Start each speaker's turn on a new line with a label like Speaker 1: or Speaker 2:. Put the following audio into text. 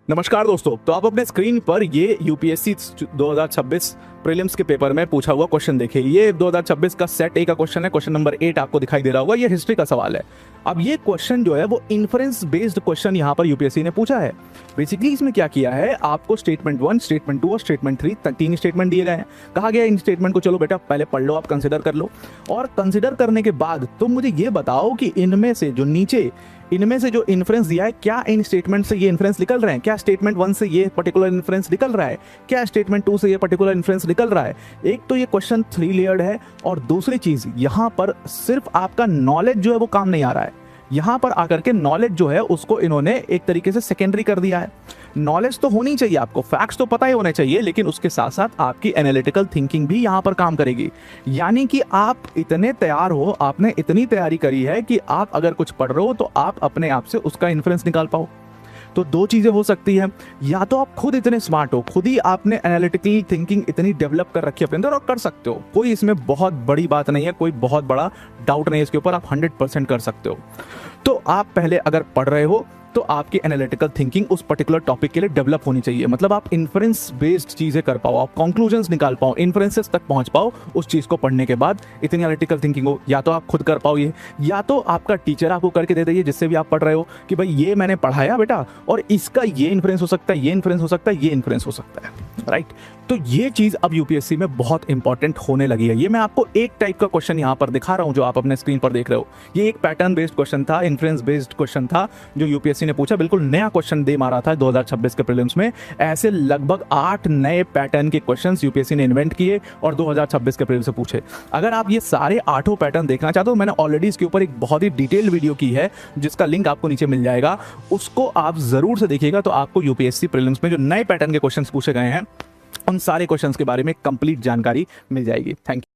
Speaker 1: नमस्कार दोस्तों। तो आप अपने स्क्रीन पर ये यूपीएससी 2026 प्रीलिम्स के पेपर में पूछा हुआ क्वेश्चन देखिए। ये 2026 का सेट ए का क्वेश्चन है। क्वेश्चन नंबर 8 आपको दिखाई दे रहा होगा। ये हिस्ट्री का सवाल है। अब ये क्वेश्चन जो है वो इन्फ्रेंस बेस्ड क्वेश्चन यहाँ पर यूपीएससी ने पूछा है। बेसिकली इसमें क्या किया है, आपको स्टेटमेंट 1, स्टेटमेंट 2 और स्टेटमेंट 3 तीन स्टेटमेंट दिए गए हैं। कहा गया इन स्टेटमेंट को चलो बेटा पहले पढ़ लो, आप कंसिडर कर लो, और कंसिडर करने के बाद तुम मुझे ये बताओ कि इनमें से जो इन्फ्रेंस दिया है, क्या इन स्टेटमेंट से ये इन्फ्रेंस निकल रहे हैं, क्या स्टेटमेंट 1 से ये पर्टिकुलर इन्फ्रेंस निकल रहा है, क्या स्टेटमेंट 2 से ये पर्टिकुलर इन्फ्रेंस निकल रहा है। एक तो ये क्वेश्चन 3 लेयर्ड है, और दूसरी चीज यहां पर सिर्फ आपका नॉलेज जो है वो काम नहीं आ रहा है। यहां पर आकर के नॉलेज जो है उसको इन्होंने एक तरीके से सेकेंडरी कर दिया है। नॉलेज तो होनी चाहिए, आपको फैक्ट्स तो पता ही होने चाहिए, लेकिन उसके साथ साथ आपकी एनालिटिकल थिंकिंग भी यहां पर काम करेगी। यानी कि आप इतने तैयार हो, आपने इतनी तैयारी करी है कि आप अगर कुछ पढ़ रहे हो तो आप अपने आप से उसका इन्फ्रेंस निकाल पाओ। तो दो चीजें हो सकती है, या तो आप खुद इतने स्मार्ट हो, खुद ही आपने एनालिटिकल थिंकिंग इतनी डेवलप कर रखी है अपने अंदर और कर सकते हो। कोई इसमें बहुत बड़ी बात नहीं है, कोई बहुत बड़ा डाउट नहीं है इसके ऊपर, आप 100% कर सकते हो। तो आप पहले अगर पढ़ रहे हो तो आपकी एनालिटिकल थिंकिंग उस पर्टिकुलर टॉपिक के लिए डेवलप होनी चाहिए। मतलब आप इन्फ्रेंस बेस्ड चीजें कर पाओ, आप कंक्लूजन्स निकाल पाओ, इन्फ्रेंसेस तक पहुंच पाओ उस चीज को पढ़ने के बाद। इतनी एनालिटिकल थिंकिंग हो, या तो आप खुद कर पाओ ये, या तो आपका टीचर आपको करके दे दे जिससे भी आप पढ़ रहे हो कि भाई ये मैंने पढ़ाया बेटा, और इसका ये इन्फ्रेंस हो सकता है, ये इन्फ्रेंस हो सकता है, ये इन्फ्रेंस हो सकता है, राइट। तो ये चीज अब यूपीएससी में बहुत इंपॉर्टेंट होने लगी है। ये मैं आपको एक टाइप का क्वेश्चन यहां पर दिखा रहा हूं जो आप अपने स्क्रीन पर देख रहे हो। ये एक पैटर्न बेस्ड क्वेश्चन था, इन्फ्रेंस बेस्ड क्वेश्चन था जो यूपीएससी ने पूछा। बिल्कुल नया क्वेश्चन दे मारा था 2026 के प्रीलिम्स में। ऐसे लगभग 8 नए पैटर्न के क्वेश्चंस यूपीएससी ने इन्वेंट किए और 2026 के प्रीलिम्स से पूछे। अगर आप ये सारे 8 पैटर्न देखना चाहते हो, मैंने ऑलरेडी इसके ऊपर एक बहुत ही डिटेल वीडियो की है जिसका लिंक आपको नीचे मिल जाएगा, उसको आप जरूर से देखिएगा। तो आपको यूपीएससी प्रीलिम्स में जो नए पैटर्न के क्वेश्चंस पूछे गए हैं उन सारे क्वेश्चंस के बारे में कंप्लीट जानकारी मिल जाएगी। Thank you.